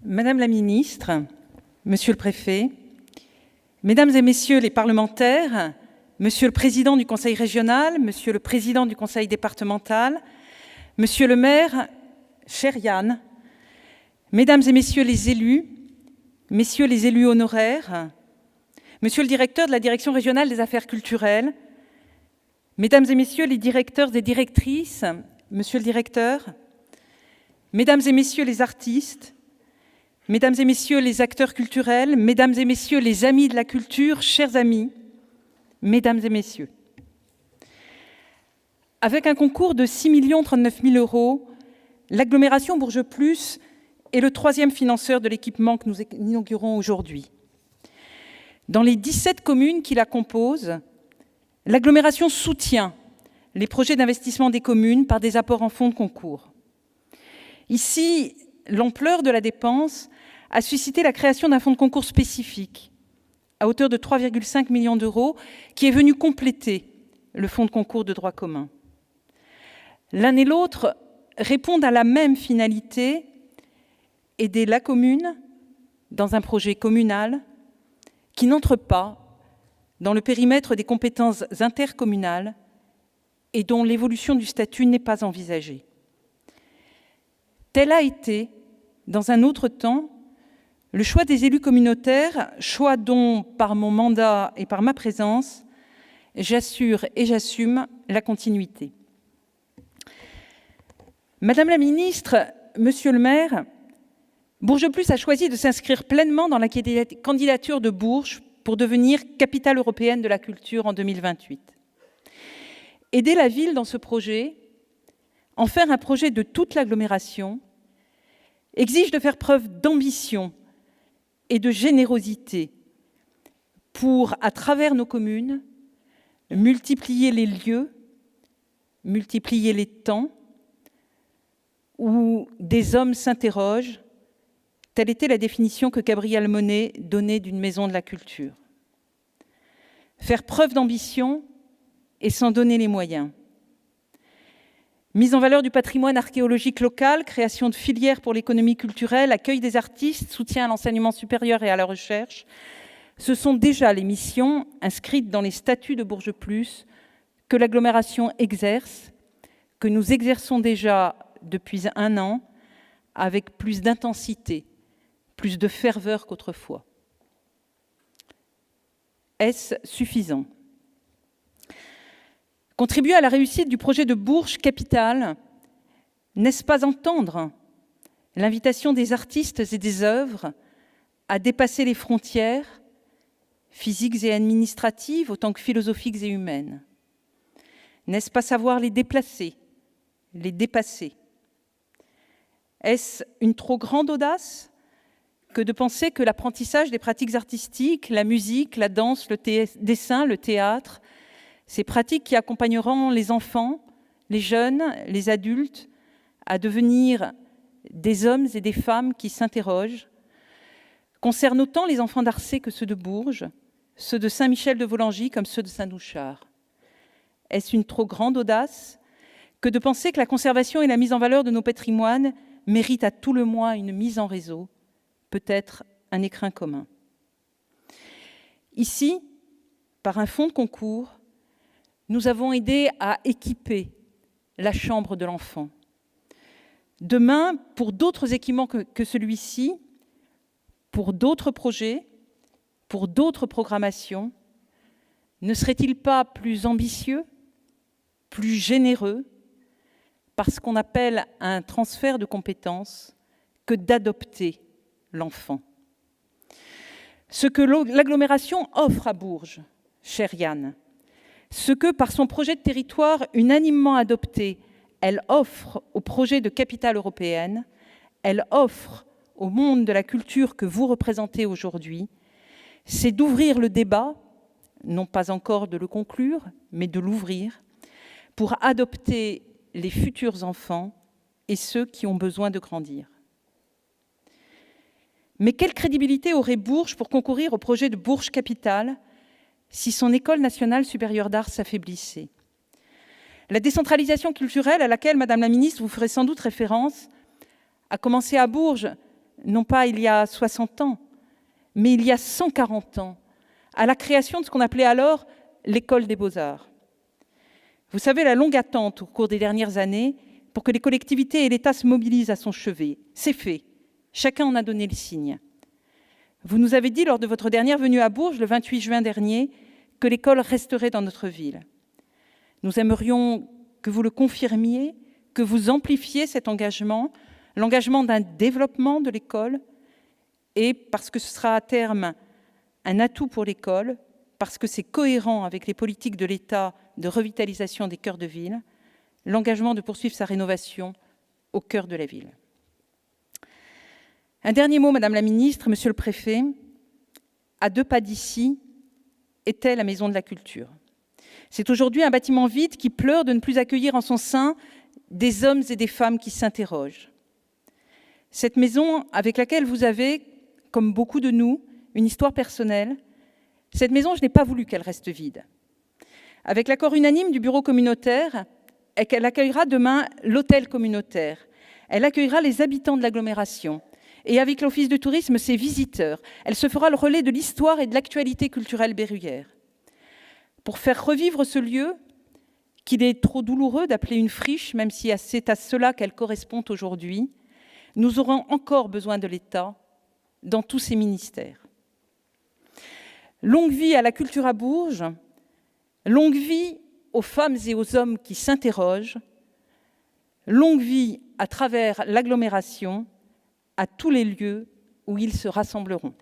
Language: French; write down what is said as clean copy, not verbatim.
Madame la ministre, Monsieur le préfet, Mesdames et Messieurs les parlementaires, Monsieur le président du Conseil régional, Monsieur le président du Conseil départemental, Monsieur le maire, cher Yann, Mesdames et Messieurs les élus, Messieurs les élus honoraires, Monsieur le directeur de la Direction régionale des affaires culturelles, Mesdames et Messieurs les directeurs et directrices, Monsieur le directeur, Mesdames et Messieurs les artistes, Mesdames et Messieurs les acteurs culturels, Mesdames et Messieurs les amis de la culture, chers amis, Mesdames et Messieurs. Avec un concours de 6 039 000 €, l'agglomération Bourges Plus est le troisième financeur de l'équipement que nous inaugurons aujourd'hui. Dans les 17 communes qui la composent, l'agglomération soutient les projets d'investissement des communes par des apports en fonds de concours. Ici, l'ampleur de la dépense a suscité la création d'un fonds de concours spécifique à hauteur de 3,5 millions d'euros qui est venu compléter le fonds de concours de droit commun. L'un et l'autre répondent à la même finalité, aider la commune dans un projet communal qui n'entre pas dans le périmètre des compétences intercommunales et dont l'évolution du statut n'est pas envisagée. Tel a été, dans un autre temps, le choix des élus communautaires, choix dont, par mon mandat et par ma présence, j'assure et j'assume la continuité. Madame la ministre, Monsieur le maire, Bourges Plus a choisi de s'inscrire pleinement dans la candidature de Bourges pour devenir capitale européenne de la culture en 2028. Aider la ville dans ce projet, en faire un projet de toute l'agglomération, exige de faire preuve d'ambition et de générosité pour, à travers nos communes, multiplier les lieux, multiplier les temps où des hommes s'interrogent. Telle était la définition que Gabriel Monet donnait d'une maison de la culture. Faire preuve d'ambition et s'en donner les moyens. Mise en valeur du patrimoine archéologique local, création de filières pour l'économie culturelle, accueil des artistes, soutien à l'enseignement supérieur et à la recherche, ce sont déjà les missions inscrites dans les statuts de Bourges Plus que l'agglomération exerce, que nous exerçons déjà depuis 1 an, avec plus d'intensité, plus de ferveur qu'autrefois. Est-ce suffisant ? Contribuer à la réussite du projet de Bourges Capitale, n'est-ce pas entendre l'invitation des artistes et des œuvres à dépasser les frontières physiques et administratives autant que philosophiques et humaines? N'est-ce pas savoir les déplacer, les dépasser? Est-ce une trop grande audace que de penser que l'apprentissage des pratiques artistiques, la musique, la danse, le dessin, le théâtre, ces pratiques qui accompagneront les enfants, les jeunes, les adultes à devenir des hommes et des femmes qui s'interrogent, concernent autant les enfants d'Arcé que ceux de Bourges, ceux de Saint-Michel-de-Volangy comme ceux de Saint-Douchard. Est-ce une trop grande audace que de penser que la conservation et la mise en valeur de nos patrimoines méritent à tout le moins une mise en réseau, peut-être un écrin commun? Ici, par un fonds de concours, nous avons aidé à équiper la chambre de l'enfant. Demain, pour d'autres équipements que celui-ci, pour d'autres projets, pour d'autres programmations, ne serait-il pas plus ambitieux, plus généreux, parce qu'on appelle un transfert de compétences, que d'adopter l'enfant? Ce que l'agglomération offre à Bourges, cher Yann, ce que, par son projet de territoire unanimement adopté, elle offre au projet de capitale européenne, elle offre au monde de la culture que vous représentez aujourd'hui, c'est d'ouvrir le débat, non pas encore de le conclure, mais de l'ouvrir, pour adopter les futurs enfants et ceux qui ont besoin de grandir. Mais quelle crédibilité aurait Bourges pour concourir au projet de Bourges Capitale si son École nationale supérieure d'art s'affaiblissait? La décentralisation culturelle à laquelle, Madame la ministre, vous ferez sans doute référence, a commencé à Bourges non pas il y a 60 ans, mais il y a 140 ans, à la création de ce qu'on appelait alors l'école des beaux-arts. Vous savez, la longue attente au cours des dernières années pour que les collectivités et l'État se mobilisent à son chevet, c'est fait. Chacun en a donné le signe. Vous nous avez dit lors de votre dernière venue à Bourges, le 28 juin dernier, que l'école resterait dans notre ville. Nous aimerions que vous le confirmiez, que vous amplifiez cet engagement, l'engagement d'un développement de l'école, et parce que ce sera à terme un atout pour l'école, parce que c'est cohérent avec les politiques de l'État de revitalisation des cœurs de ville, l'engagement de poursuivre sa rénovation au cœur de la ville. Un dernier mot, Madame la Ministre, Monsieur le Préfet. À 2 pas d'ici était la Maison de la Culture. C'est aujourd'hui un bâtiment vide qui pleure de ne plus accueillir en son sein des hommes et des femmes qui s'interrogent. Cette maison avec laquelle vous avez, comme beaucoup de nous, une histoire personnelle, cette maison, je n'ai pas voulu qu'elle reste vide. Avec l'accord unanime du bureau communautaire, elle accueillera demain l'hôtel communautaire. Elle accueillera les habitants de l'agglomération. Et avec l'Office de tourisme, ses visiteurs. Elle se fera le relais de l'histoire et de l'actualité culturelle berruyère. Pour faire revivre ce lieu, qu'il est trop douloureux d'appeler une friche, même si c'est à cela qu'elle correspond aujourd'hui, nous aurons encore besoin de l'État dans tous ses ministères. Longue vie à la culture à Bourges, longue vie aux femmes et aux hommes qui s'interrogent, longue vie à travers l'agglomération, à tous les lieux où ils se rassembleront.